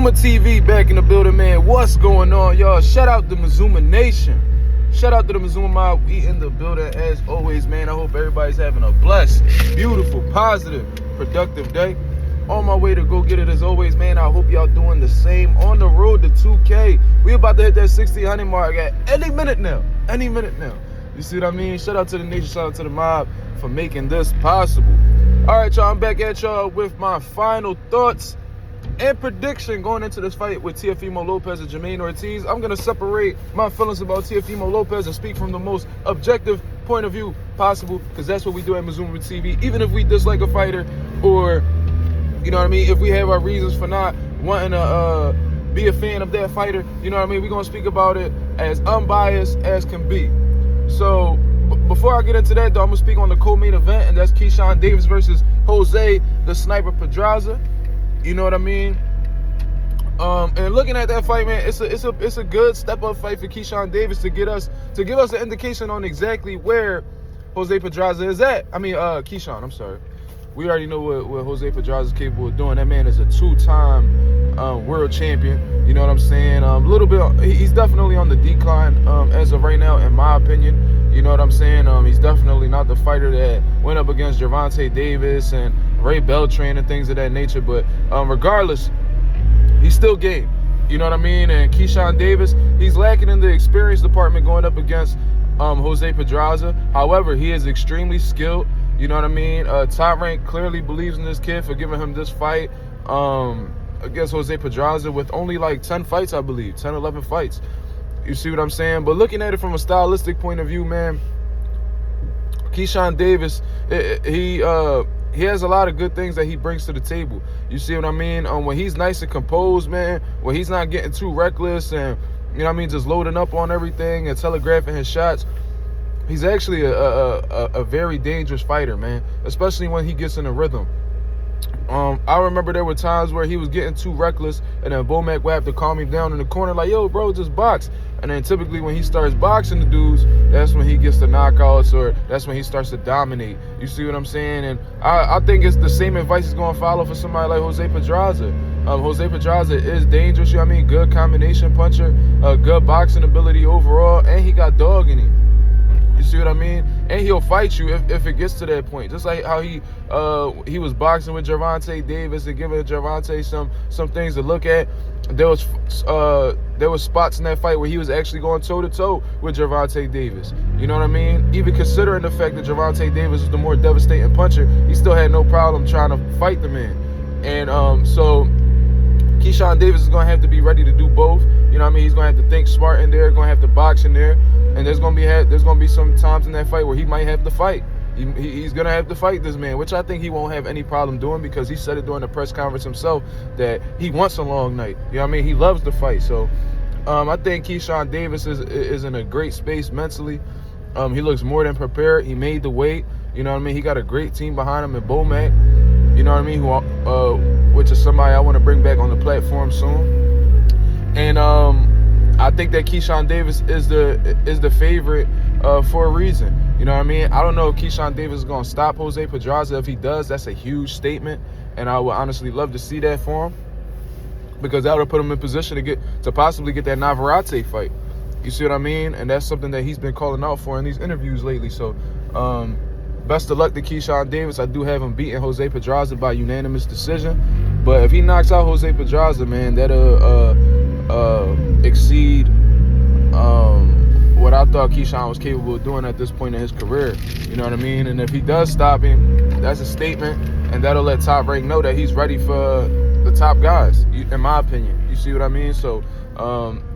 Mazuma TV back in the building, man. What's going on, y'all? Shout out to Mazuma Nation. Shout out to the Mazuma Mob. We in the building as always, man. I hope everybody's having a blessed, beautiful, positive, productive day. On my way to go get it as always, man. I hope y'all doing the same. On the road to 2K. We about to hit that 1600 mark at any minute now. Any minute now. You see what I mean? Shout out to the nation. Shout out to the mob for making this possible. All right, y'all. I'm back at y'all with my final thoughts and prediction going into this fight with Teofimo Lopez and Jamaine Ortiz. I'm going to separate my feelings about Teofimo Lopez and speak from the most objective point of view possible, because that's what we do at Mazuma TV. Even if we dislike a fighter, or, you know what I mean, if we have our reasons for not wanting to be a fan of that fighter, you know what I mean, we're going to speak about it as unbiased as can be. So before I get into that, though, I'm going to speak on the co-main event, and that's Keyshawn Davis versus Jose the Sniper Pedraza. You know what I mean? And looking at that fight, man, it's a good step up fight for Keyshawn Davis to give us an indication on exactly where Jose Pedraza is at. I mean, Keyshawn, I'm sorry. We already know what Jose Pedraza is capable of doing. That man is a two-time world champion. You know what I'm saying? He's definitely on the decline as of right now, in my opinion. You know what I'm saying? He's definitely not the fighter that went up against Gervonta Davis and Ray Beltran and things of that nature. But regardless, he's still game. You know what I mean? And Keyshawn Davis, he's lacking in the experience department going up against Jose Pedraza. However, he is extremely skilled. You know what I mean? Top Rank clearly believes in this kid for giving him this fight against Jose Pedraza with only like 10 fights, I believe. 10, 11 fights. You see what I'm saying? But looking at it from a stylistic point of view, man, Keyshawn Davis, he has a lot of good things that he brings to the table. You see what I mean? When he's nice and composed, man, when he's not getting too reckless and, you know what I mean, just loading up on everything and telegraphing his shots, he's actually a very dangerous fighter, man, especially when he gets in a rhythm. I remember there were times where he was getting too reckless, and then Bomac would have to calm him down in the corner like, yo, bro, just box. And then typically when he starts boxing the dudes, that's when he gets the knockouts, or that's when he starts to dominate. You see what I'm saying? And I think it's the same advice he's going to follow for somebody like Jose Pedraza. Jose Pedraza is dangerous, you know what I mean? Good combination puncher, good boxing ability overall, and he got dog in him. You see what I mean? And he'll fight you if it gets to that point. Just like how he was boxing with Gervonta Davis and giving Gervonta some things to look at. There was spots in that fight where he was actually going toe-to-toe with Gervonta Davis. You know what I mean? Even considering the fact that Gervonta Davis was the more devastating puncher, he still had no problem trying to fight the man. And so Keyshawn Davis is going to have to be ready to do both. You know what I mean? He's going to have to think smart in there, going to have to box in there. And there's going to be some times in that fight where he might have to fight. He's going to have to fight this man, which I think he won't have any problem doing, because he said it during the press conference himself that he wants a long night. You know what I mean? He loves to fight. So I think Keyshawn Davis is in a great space mentally. He looks more than prepared. He made the weight. You know what I mean? He got a great team behind him in Bomac. You know what I mean? Which is somebody I want to bring back on the platform soon. And I think that Keyshawn Davis is the favorite for a reason. You know what I mean? I don't know if Keyshawn Davis is going to stop Jose Pedraza. If he does, that's a huge statement, and I would honestly love to see that for him, because that would put him in position to possibly get that Navarrete fight. You see what I mean? And that's something that he's been calling out for in these interviews lately. So best of luck to Keyshawn Davis. I do have him beating Jose Pedraza by unanimous decision. But if he knocks out Jose Pedraza, man, that'll exceed what I thought Keyshawn was capable of doing at this point in his career. You know what I mean? And if he does stop him, that's a statement, and that'll let Top Rank know that he's ready for the top guys, in my opinion. You see what I mean? So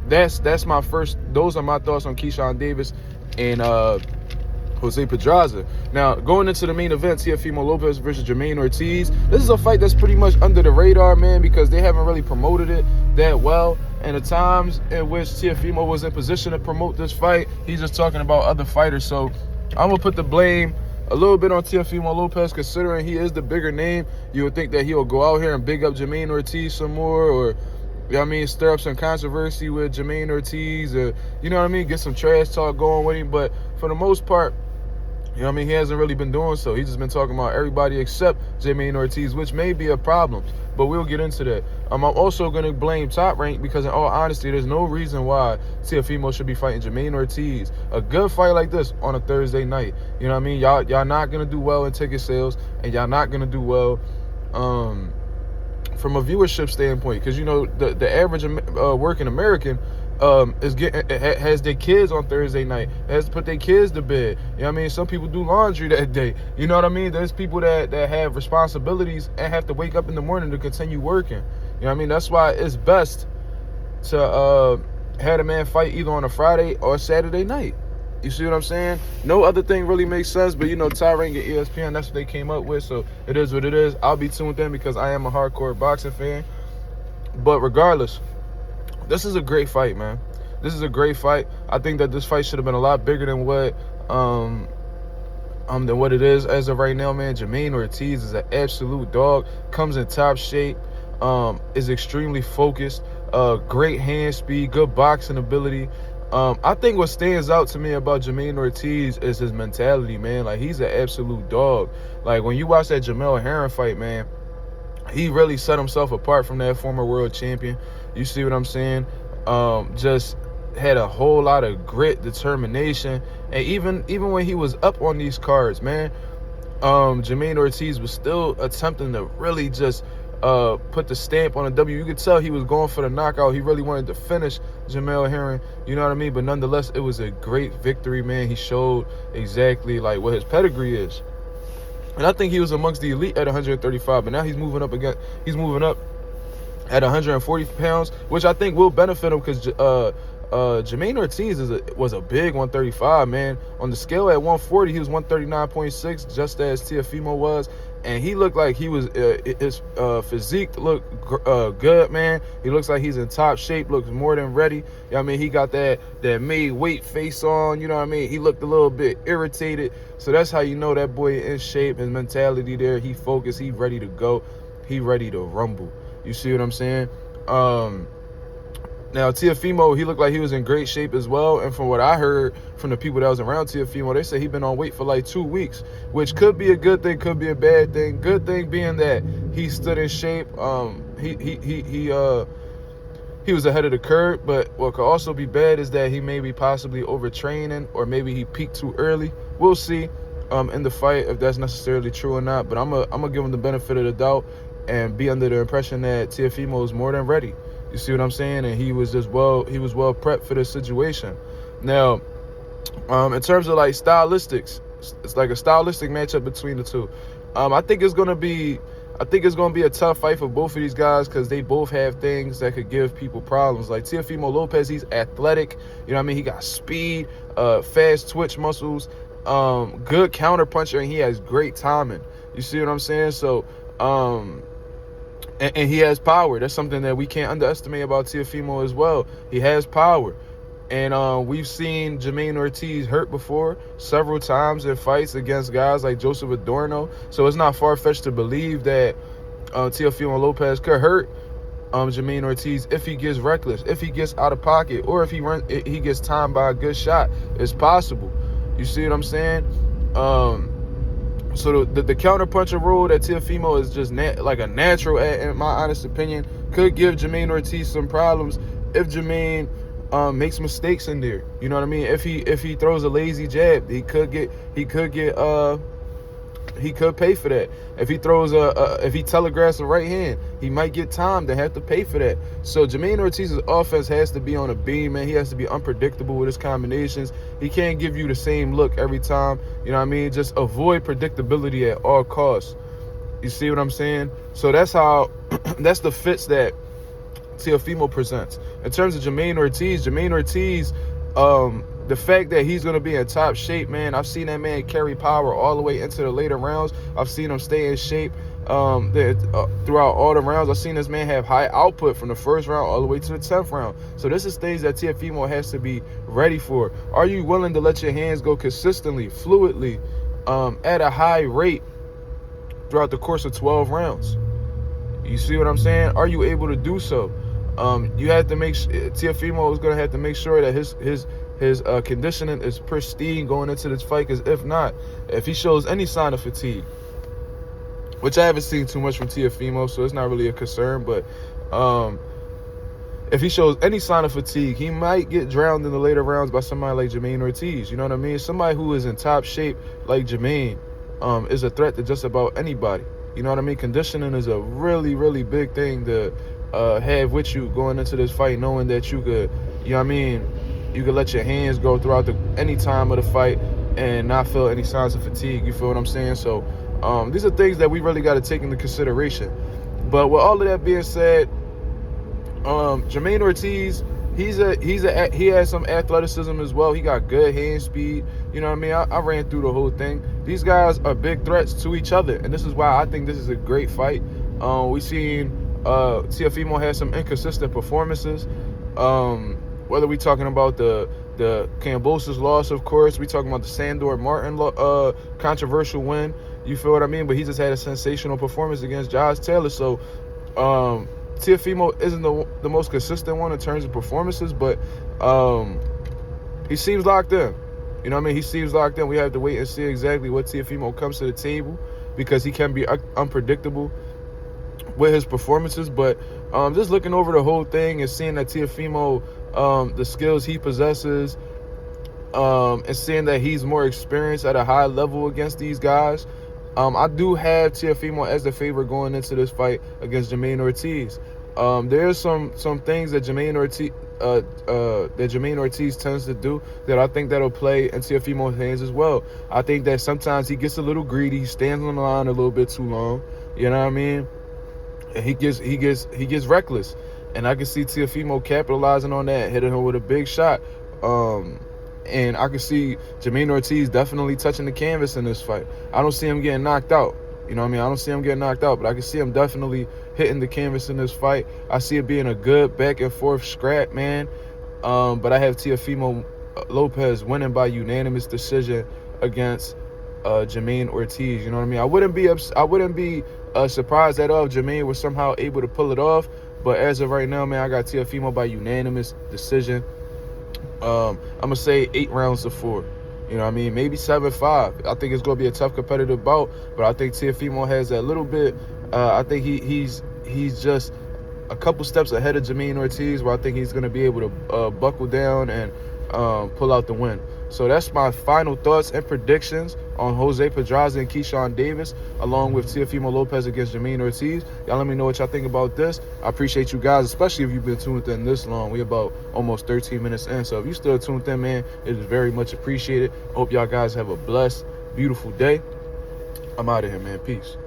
that's my first. Those are my thoughts on Keyshawn Davis and Jose Pedraza. Now, going into the main event, Teofimo Lopez versus Jamaine Ortiz. This is a fight that's pretty much under the radar, man, because they haven't really promoted it that well. And the times in which Teofimo was in position to promote this fight, he's just talking about other fighters. So I'm going to put the blame a little bit on Teofimo Lopez, considering he is the bigger name. You would think that he'll go out here and big up Jamaine Ortiz some more, or, you know what I mean, stir up some controversy with Jamaine Ortiz, or, you know what I mean, get some trash talk going with him. But for the most part, You know what I mean? He hasn't really been doing so. He's just been talking about everybody except Jamaine Ortiz, which may be a problem, but we'll get into that. I'm also going to blame Top Rank because, in all honesty, there's no reason why Teofimo should be fighting Jamaine Ortiz. A good fight like this on a Thursday night. You know what I mean? Y'all not going to do well in ticket sales, and y'all not going to do well from a viewership standpoint, because, you know, the average working American has their kids on Thursday night, has to put their kids to bed. You know what I mean? Some people do laundry that day. You know what I mean? There's people that have responsibilities and have to wake up in the morning to continue working. You know what I mean? That's why it's best to have a man fight either on a Friday or a Saturday night. You see what I'm saying? No other thing really makes sense, but, you know, Tyrant and ESPN, that's what they came up with, so it is what it is. I'll be tuned in because I am a hardcore boxing fan. But regardless, this is a great fight, man. This is a great fight. I think that this fight should have been a lot bigger than what it is as of right now, man. Jamaine Ortiz is an absolute dog. Comes in top shape. Is extremely focused. Great hand speed. Good boxing ability. I think what stands out to me about Jamaine Ortiz is his mentality, man. Like, he's an absolute dog. Like, when you watch that Jamel Herring fight, man, he really set himself apart from that former world champion. You see what I'm saying? Just had a whole lot of grit, determination, and even when he was up on these cards, man, Jamaine Ortiz was still attempting to really just put the stamp on a W. You could tell he was going for the knockout. He really wanted to finish Jamel Herring, you know what I mean? But nonetheless, it was a great victory, man. He showed exactly like what his pedigree is. And I think he was amongst the elite at 135, but now he's moving up at 140 pounds, which I think will benefit him because Jamaine Ortiz was a big 135, man. On the scale at 140, he was 139.6, just as Teofimo was. And he looked like he was, his physique looked good, man. He looks like he's in top shape, looks more than ready. You know what I mean? He got that made weight face on, you know what I mean? He looked a little bit irritated. So that's how you know that boy in shape, his mentality there. He focused, he ready to go. He ready to rumble. You see what I'm saying? Now, Teofimo, he looked like he was in great shape as well. And from what I heard from the people that was around Teofimo, they said he'd been on weight for like 2 weeks, which could be a good thing, could be a bad thing. Good thing being that he stood in shape. He was ahead of the curve. But what could also be bad is that he may be possibly overtraining, or maybe he peaked too early. We'll see in the fight if that's necessarily true or not. But I'm gonna give him the benefit of the doubt and be under the impression that Teofimo is more than ready. You see what I'm saying? And he was well prepped for this situation. Now, in terms of like stylistics, it's like a stylistic matchup between the two. I think it's gonna be a tough fight for both of these guys because they both have things that could give people problems. Like Teofimo Lopez, he's athletic. You know what I mean? He got speed, fast twitch muscles, good counter puncher, and he has great timing. You see what I'm saying? So, and he has power. That's something that we can't underestimate about Teofimo as well. He has power. And we've seen Jamaine Ortiz hurt before several times in fights against guys like Joseph Adorno. So it's not far-fetched to believe that Teofimo Lopez could hurt Jamaine Ortiz if he gets reckless, if he gets out of pocket, or if he gets timed by a good shot. It's possible. You see what I'm saying? So the counterpuncher rule that Teofimo is just like a natural at, in my honest opinion, could give Jamaine Ortiz some problems if Jamaine makes mistakes in there. You know what I mean? If he throws a lazy jab, he could pay for that. If he throws if he telegraphs a right hand, he might get timed and have to pay for that. So Jamaine Ortiz's offense has to be on a beam, man. He has to be unpredictable with his combinations. He can't give you the same look every time. You know what I mean? Just avoid predictability at all costs. You see what I'm saying? So that's that's the fits that Teofimo presents. In terms of Jamaine Ortiz, the fact that he's going to be in top shape, man, I've seen that man carry power all the way into the later rounds. I've seen him stay in shape throughout all the rounds. I've seen this man have high output from the first round all the way to the 10th round. So this is things that Teofimo has to be ready for. Are you willing to let your hands go consistently, fluidly, at a high rate throughout the course of 12 rounds? You see what I'm saying? Are you able to do so? You have to Teofimo is going to have to make sure that his conditioning is pristine going into this fight. Because if he shows any sign of fatigue, which I haven't seen too much from Teofimo, so it's not really a concern. But if he shows any sign of fatigue, he might get drowned in the later rounds by somebody like Jamaine Ortiz. You know what I mean? Somebody who is in top shape like Jamaine is a threat to just about anybody. You know what I mean? Conditioning is a really, really big thing to have with you going into this fight, knowing that you could, you know what I mean, you could let your hands go throughout any time of the fight and not feel any signs of fatigue. You feel what I'm saying? So these are things that we really got to take into consideration. But with all of that being said, Jamaine Ortiz, he has some athleticism as well. He got good hand speed. You know what I mean? I ran through the whole thing. These guys are big threats to each other, and this is why I think this is a great fight. We seen Teofimo has some inconsistent performances. Whether we talking about the Kambosos loss, of course, we talking about the Sandor Martin controversial win. You feel what I mean? But he just had a sensational performance against Josh Taylor. So Teofimo isn't the most consistent one in terms of performances, but he seems locked in. You know what I mean? He seems locked in. We have to wait and see exactly what Teofimo comes to the table, because he can be unpredictable with his performances. But just looking over the whole thing and seeing that Teofimo, the skills he possesses, and seeing that he's more experienced at a high level against these guys, I do have Teofimo as the favorite going into this fight against Jamaine Ortiz. There's some things that Jamaine Ortiz tends to do that I think that'll play in Teofimo's hands as well. I think that sometimes he gets a little greedy, he stands on the line a little bit too long. You know what I mean? And he gets reckless, and I can see Teofimo capitalizing on that, hitting him with a big shot. And I can see Jamaine Ortiz definitely touching the canvas in this fight. I don't see him getting knocked out. You know what I mean? I don't see him getting knocked out, but I can see him definitely hitting the canvas in this fight. I see it being a good back and forth scrap, man. But I have Teofimo Lopez winning by unanimous decision against Jamaine Ortiz. You know what I mean? I wouldn't be surprised at all if Jamaine was somehow able to pull it off. But as of right now, man, I got Teofimo by unanimous decision. I'm going to say 8 rounds to 4. You know what I mean? Maybe 7-5. I think it's going to be a tough competitive bout, but I think Teofimo has that little bit. I think he's just a couple steps ahead of Jamaine Ortiz, where I think he's going to be able to buckle down and pull out the win. So that's my final thoughts and predictions on Jose Pedraza and Keyshawn Davis, along with Teofimo Lopez against Jamaine Ortiz. Y'all let me know what y'all think about this. I appreciate you guys, especially if you've been tuned in this long. We about almost 13 minutes in. So if you still tuned in, man, it is very much appreciated. Hope y'all guys have a blessed, beautiful day. I'm out of here, man. Peace.